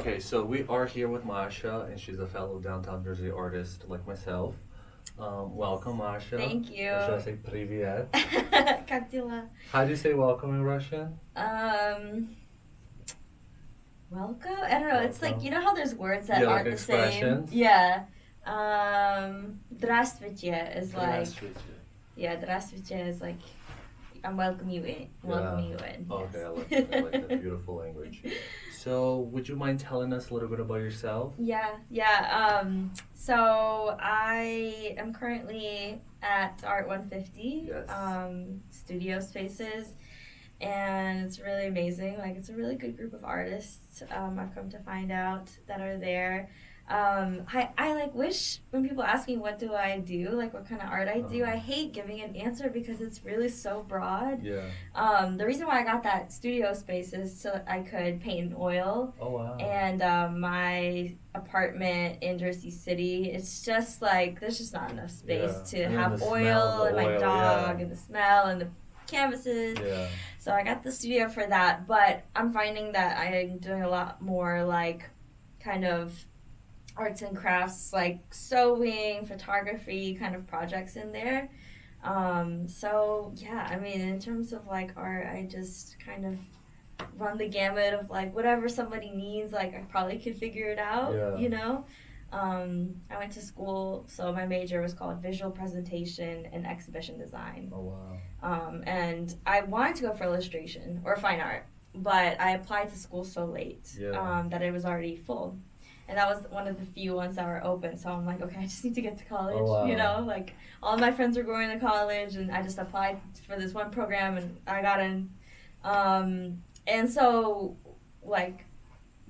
Okay, so we are here with Masha, and she's a fellow downtown Jersey artist like myself. Welcome, Masha. Thank you. Or should I say привет? Как дела? How do you say welcome in Russian? Welcome? I don't know. It's like, you know how there's words that Yeah, aren't like the same? expressions? Yeah. Здравствуйте is like, Здравствуйте. yeah, здравствуйте is like, I'm welcoming you in. Welcoming you in. Okay, yes. I like that. I like that beautiful language. So, would you mind telling us a little bit about yourself? Yeah. So I am currently at ART150, Yes. studio spaces, and it's really amazing. Like, it's a really good group of artists. I've come to find out that are there. I like wish when people ask me what do I do, like what kind of art I do, I hate giving an answer because it's really so broad. Yeah. The reason why I got that studio space is so I could paint in oil. Oh, wow. And my apartment in Jersey City, it's just like there's just not enough space to And have the oil smell, the and my oil, dog yeah. and the smell and the canvases. Yeah. So I got the studio for that, but I'm finding that I'm doing a lot more like kind of arts and crafts, like sewing, photography kind of projects in there. So yeah, I mean, in terms of like art, I just kind of run the gamut of like whatever somebody needs, like I probably could figure it out, Yeah. you know? I went to school, so my major was called visual presentation and exhibition design. Oh, wow. And I wanted to go for illustration or fine art, but I applied to school so late that it was already full. And that was one of the few ones that were open. So I'm like, okay, I just need to get to college. Oh, wow. You know, like all my friends were going to college, and I just applied for this one program, and I got in. And so, like,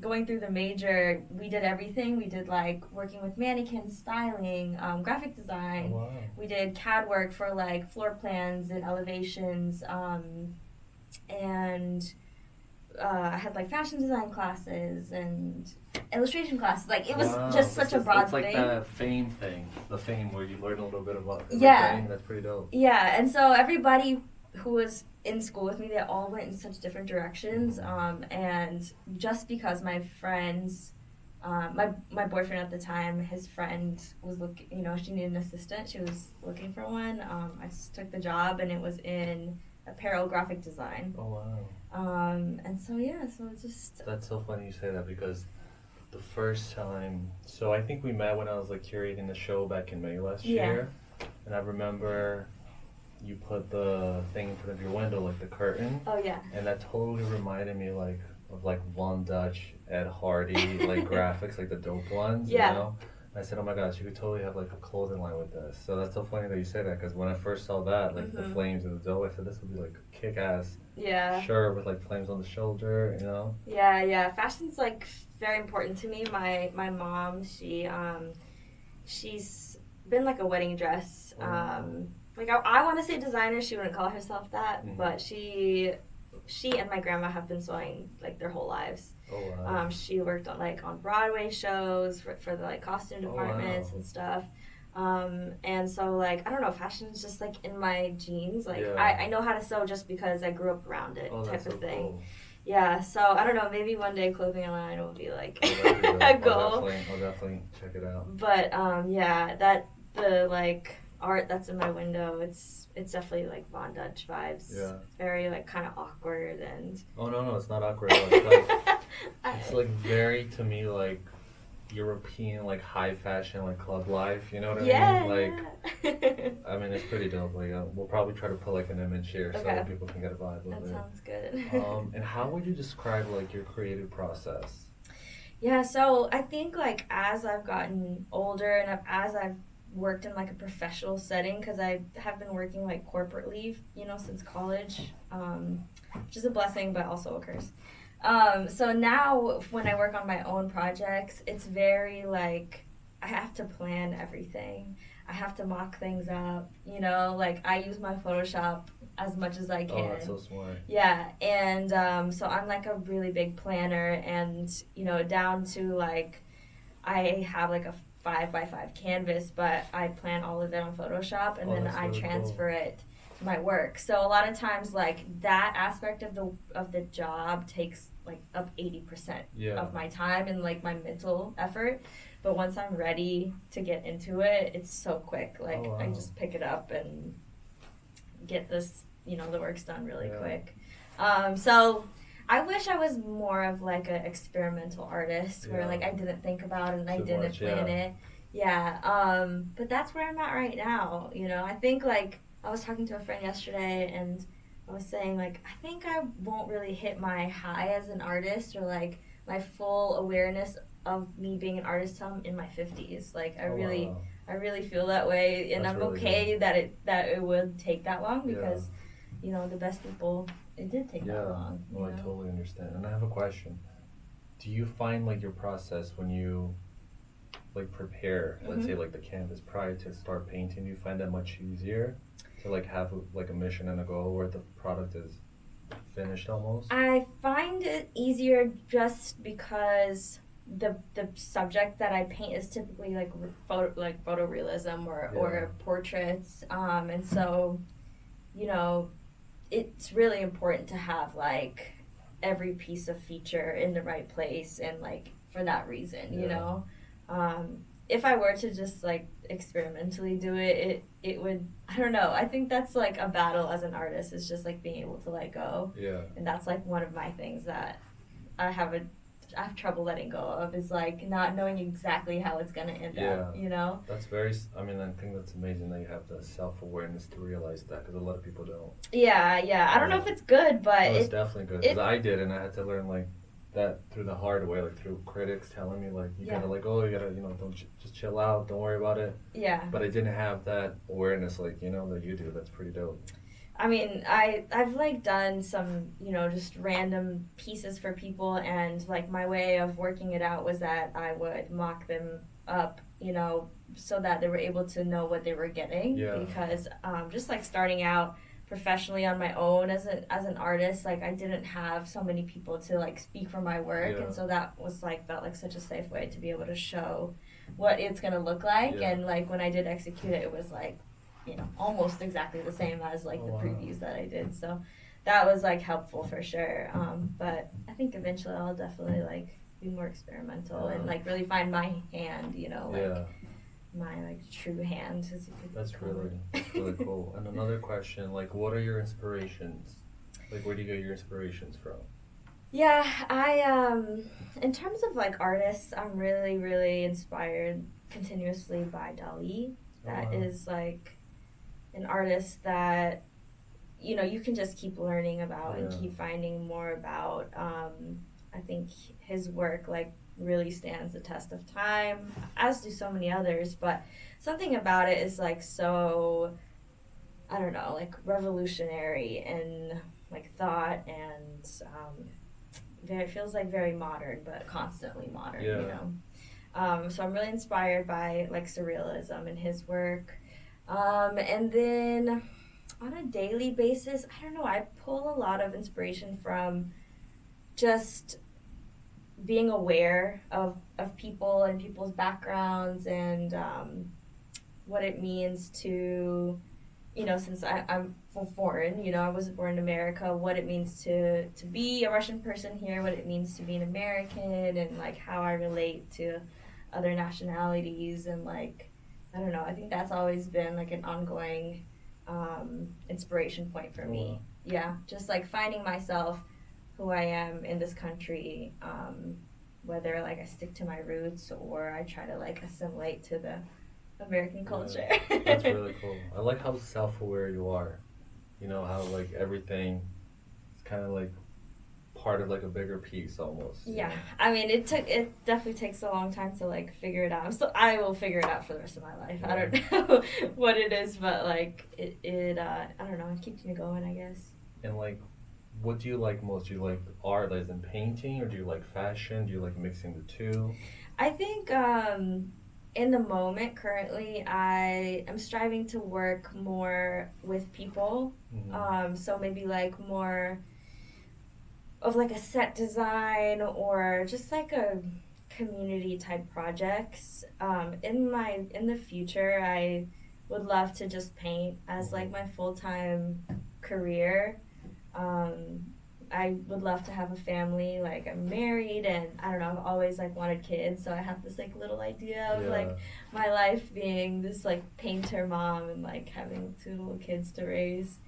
going through the major, we did everything. We did like working with mannequins, styling, graphic design. Oh, wow. We did CAD work for like floor plans and elevations, and I had like fashion design classes and illustration classes. Like it was just such a broad thing. It's like the fame thing, the fame where you learn a little bit about everything. Yeah. That's pretty dope. Yeah, and so everybody who was in school with me, they all went in such different directions. And just because my friends, my boyfriend at the time, his friend was looking, you know, she needed an assistant. She was looking for one. I just took the job, and it was in apparel graphic design. Oh, wow. And so yeah, so it's just. That's so funny you say that because the first time, so I think we met when I was like curating the show back in May last year, and I remember you put the thing in front of your window, like the curtain. Oh yeah. And that totally reminded me like of like Von Dutch, Ed Hardy, like graphics, like the dope ones. Yeah. You know? And I said, oh my gosh, you could totally have like a clothing line with this. So that's so funny that you say that because when I first saw that, like the flames and the dough, I said this would be like a kick-ass shirt with like flames on the shoulder, you know? Yeah. Fashion's like very important to me. My mom, she's been like a wedding dress. Like I want to say designer, she wouldn't call herself that, but she and my grandma have been sewing like their whole lives. Oh, wow. She worked on Broadway shows for the like costume departments and stuff. And so like I don't know, fashion's just like in my genes. Like I know how to sew just because I grew up around it, type of thing. Cool. Yeah, so I don't know, maybe one day clothing line will be like Oh, a goal. I'll definitely check it out. But yeah, that the like art that's in my window, it's definitely like Von Dutch vibes. Yeah. Very like kind of awkward and. Oh no, it's not awkward. It's like very to me like European like high fashion like club life. You know what I mean? Like, I mean it's pretty dope. Like we'll probably try to put like an image here so people can get a vibe of it. That sounds good. And how would you describe like your creative process? Yeah, so I think like as I've gotten older and as I've worked in like a professional setting, because I have been working like corporately, you know, since college, which is a blessing but also a curse. So now when I work on my own projects, it's very like I have to plan everything. I have to mock things up, you know, like I use my Photoshop as much as I can. Oh, that's so smart. Yeah, and so I'm like a really big planner, and you know, down to like I have like a 5x5 canvas, but I plan all of it on Photoshop, and then I transfer it to my work. So a lot of times, like that aspect of the job takes like up 80% of my time and like my mental effort. But once I'm ready to get into it, it's so quick. Like I just pick it up and get this, you know, the work's done really quick. So I wish I was more of like an experimental artist where like I didn't think about it and I didn't plan it. Yeah. But that's where I'm at right now. You know, I think like I was talking to a friend yesterday and I was saying like I think I won't really hit my high as an artist or like my full awareness of me being an artist till I'm in my 50s. Like I really feel that way, and that's I'm really okay good. that it would take that long because you know the best people it did take that long. Well, I totally understand. And I have a question. Do you find like your process when you like prepare, let's say like the canvas prior to start painting, do you find that much easier to like have like a mission and a goal where the product is finished almost? I find it easier just because the subject that I paint is typically like photorealism or portraits, and so you know it's really important to have like every piece of feature in the right place and like for that reason, you know. If I were to just like experimentally do it would, I don't know, I think that's like a battle as an artist, is just like being able to let go. And that's like one of my things that I have trouble letting go of, is like not knowing exactly how it's gonna end up, you know. That's very, I mean, I think that's amazing that you have the self-awareness to realize that, because a lot of people don't. I don't know if it's good, but it's definitely good, because I did, and I had to learn like that through the hard way, like through critics telling me like you gotta like, oh, you gotta, you know, don't just chill out, don't worry about it. But I didn't have that awareness like, you know, that you do. That's pretty dope. I mean, I've like done some, you know, just random pieces for people, and like my way of working it out was that I would mock them up, you know, so that they were able to know what they were getting. Because just like starting out professionally on my own as an artist, like I didn't have so many people to like speak for my work, and so that was like felt like such a safe way to be able to show what it's gonna look like. And like when I did execute it, it was like, you know, almost exactly the same as like the previews that I did, so that was like helpful for sure. But I think eventually I'll definitely like be more experimental and like really find my hand, you know, like my like true hand, as you could that's really cool. And another question, like what are your inspirations? Like where do you get your inspirations from? I in terms of like artists, I'm really inspired continuously by Dali. That is like an artist that, you know, you can just keep learning about and keep finding more about. I think his work like really stands the test of time, as do so many others, but something about it is like so, I don't know, like revolutionary in like thought, and it feels like very modern, but constantly modern, you know. So I'm really inspired by like surrealism in his work. And then on a daily basis, I don't know, I pull a lot of inspiration from just being aware of people and people's backgrounds, and what it means to, you know, since I'm foreign, you know, I wasn't born in America, what it means to be a Russian person here, what it means to be an American, and like how I relate to other nationalities, and like, I don't know, I think that's always been like an ongoing inspiration point for me. Just like finding myself, who I am in this country, whether like I stick to my roots or I try to like assimilate to the American culture. That's really cool. I like how self-aware you are. You know, how like everything is kind of like part of like a bigger piece almost. I mean, it definitely takes a long time to like figure it out. So I will figure it out for the rest of my life. I don't know what it is, but like it I don't know, it keeps me going, I guess. And like, what do you like most? Do you like art as in painting, or do you like fashion? Do you like mixing the two? I think in the moment currently I am striving to work more with people. So maybe like more of like a set design or just like a community type projects. In the future, I would love to just paint as like my full-time career. I would love to have a family. Like, I'm married, and I don't know, I've always like wanted kids, so I have this like little idea of like my life being this like painter mom and like having 2 little kids to raise,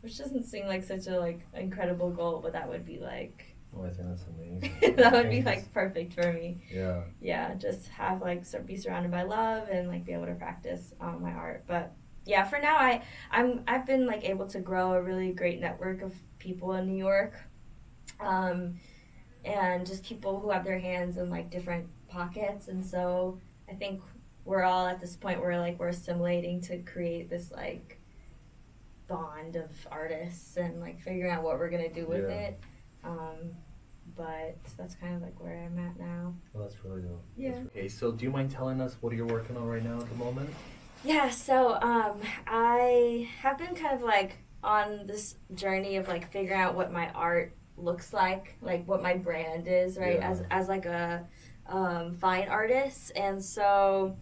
which doesn't seem like such a like incredible goal, but that would be like, oh, I think that's amazing. that would be like perfect for me. Yeah. Yeah, just have like be surrounded by love and like be able to practice my art. But yeah, for now I've been like able to grow a really great network of people in New York, and just people who have their hands in like different pockets. And so I think we're all at this point where like we're assimilating to create this like bond of artists and like figuring out what we're gonna do with it. But that's kind of like where I'm at now. Well, that's really cool. Yeah. Okay, so do you mind telling us what you're working on right now at the moment? Yeah, so I have been kind of like on this journey of like figuring out what my art looks like what my brand is, right? As like a fine artist. And so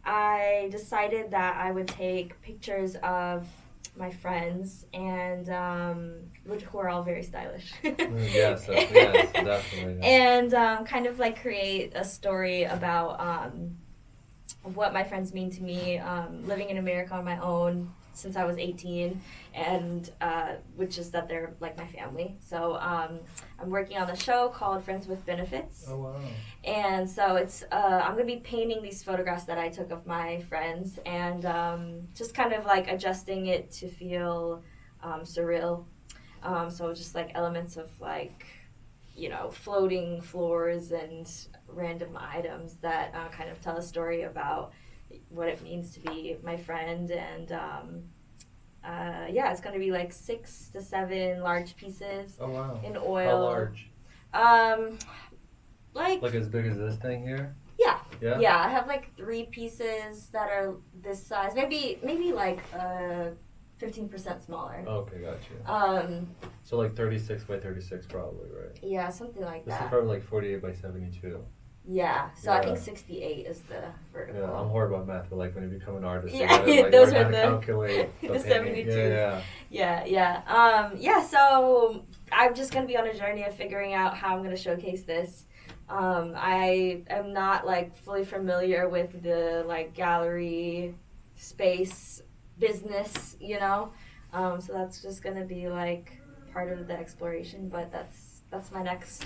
I decided that I would take pictures of my friends and who are all very stylish. Yes, definitely. And kind of like create a story about what my friends mean to me, living in America on my own since I was 18, and which is that they're like my family. So I'm working on a show called Friends with Benefits. Oh, wow. And so it's I'm going to be painting these photographs that I took of my friends and just kind of like adjusting it to feel surreal. So just like elements of like, you know, floating floors and random items that kind of tell a story about what it means to be my friend. And yeah, it's going to be like 6 to 7 large pieces. Oh, wow. In oil. How large? Like as big as this thing here? Yeah. Yeah? Yeah, I have like 3 pieces that are this size. Maybe like 15% smaller. Okay, got you. So like 36 by 36 probably, right? Yeah, something like This that. is probably like 48 by 72. Yeah, so I think 68 is the vertical. Yeah, I'm horrible at math, but like when you become an artist, you Yeah, gotta, like, those learn are how to the calculate the 72s. Yeah. Yeah, so I'm just going to be on a journey of figuring out how I'm going to showcase this. I am not like fully familiar with the like gallery space business, you know, so that's just going to be like part of the exploration, but that's my next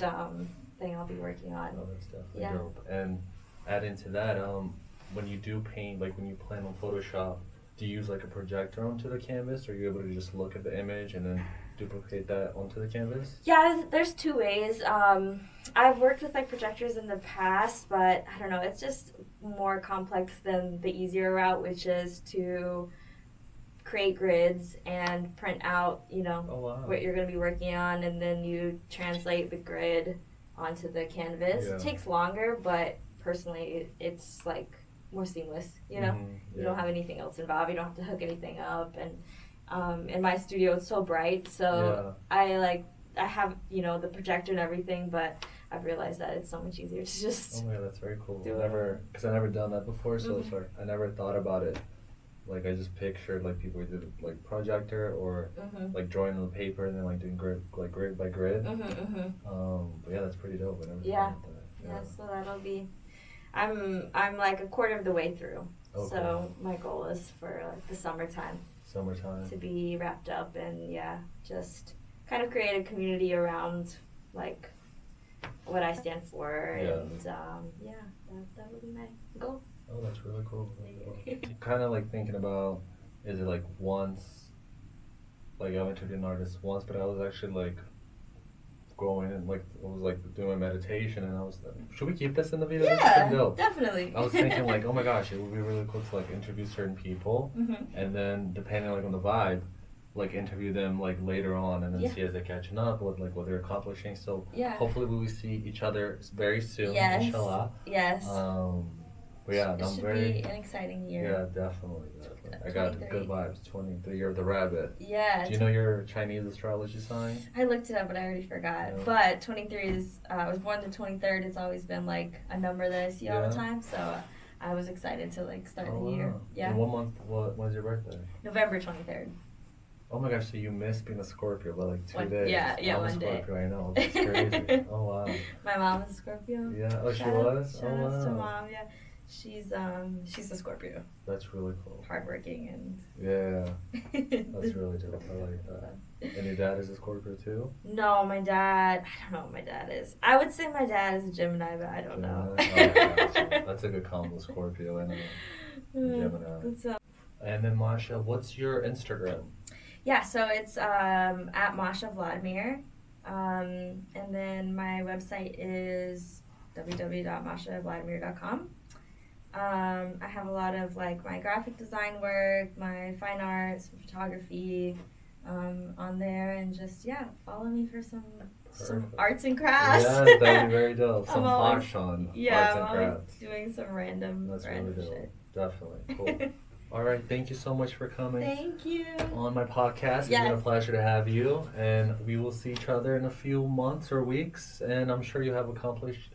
thing I'll be working on. Oh, that's definitely dope. And add into that, when you do paint, like when you plan on Photoshop, do you use like a projector onto the canvas, or are you able to just look at the image and then duplicate that onto the canvas? Yeah, there's 2 ways. I've worked with like projectors in the past, but I don't know, it's just more complex than the easier route, which is to create grids and print out, you know, what you're going to be working on, and then you translate the grid onto the canvas. It takes longer, but personally it's like more seamless, you know. You don't have anything else involved, you don't have to hook anything up, and in my studio it's so bright, so I have, you know, the projector and everything, but I've realized that it's so much easier to just that's very cool. Because I never done that before, so it's like I never thought about it. Like I just pictured like people did like projector or like drawing on the paper and then like doing grid by grid. But yeah, that's pretty dope. I never thought about that. Yeah, so that'll be. I'm like a quarter of the way through. Okay. So my goal is for like the summertime to be wrapped up and just kind of create a community around like what I stand for and that would be my goal. Oh, that's really cool. Kind of like thinking about, is it like once, like I went to an artist once, but I was actually like going and like I was like doing my meditation, and I was like, should we keep this in the video? Yeah, definitely. I was thinking like, oh my gosh, it would be really cool to like interview certain people, and then depending like on the vibe, like interview them like later on, and then see as they're catching up with like what they're accomplishing. So hopefully we will see each other very soon. Inshallah. Yes. But yeah, it should be an exciting year. Yeah, definitely. I got good vibes. 23 year of the rabbit. Yeah. Do you know your Chinese astrology sign? I looked it up, but I already forgot. Yeah. But 23 is, I was born the 23rd. It's always been like a number that I see all the time. So I was excited to like start the year. Yeah. And what month, when's your birthday? November 23rd. Oh my gosh, so you missed being a Scorpio by like 2 days. Yeah, I'm one a day. Scorpio, I know. That's crazy. Oh wow. My mom is a Scorpio. Yeah. Oh, she Shout was? Shout Oh outs to wow. mom, yeah. She's a Scorpio. That's really cool. Hardworking and Yeah. That's really dope. I like that. And your dad is a Scorpio too? No, my dad, I don't know what my dad is. I would say my dad is a Gemini, but I don't know. Oh, gotcha. That's a good combo, Scorpio and Gemini. So, And then Masha, what's your Instagram? yeah, so it's at Masha Vladimir. And then my website is www.mashavladimir.com. I have a lot of like my graphic design work, my fine arts, photography on there, and just follow me for some arts and crafts. Yeah, that'd be very dope. Some fashion arts and I'm always crafts. doing some random Really dope. shit. Definitely. Cool. All right, thank you so much for coming. Thank you. On my podcast. It's been a pleasure to have you, and we will see each other in a few months or weeks, and I'm sure you have accomplished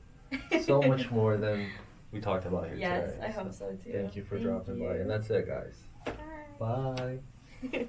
so much more than we talked about here today. Yes, I hope so too. Thank you for dropping by, and that's it, guys. Bye. Bye.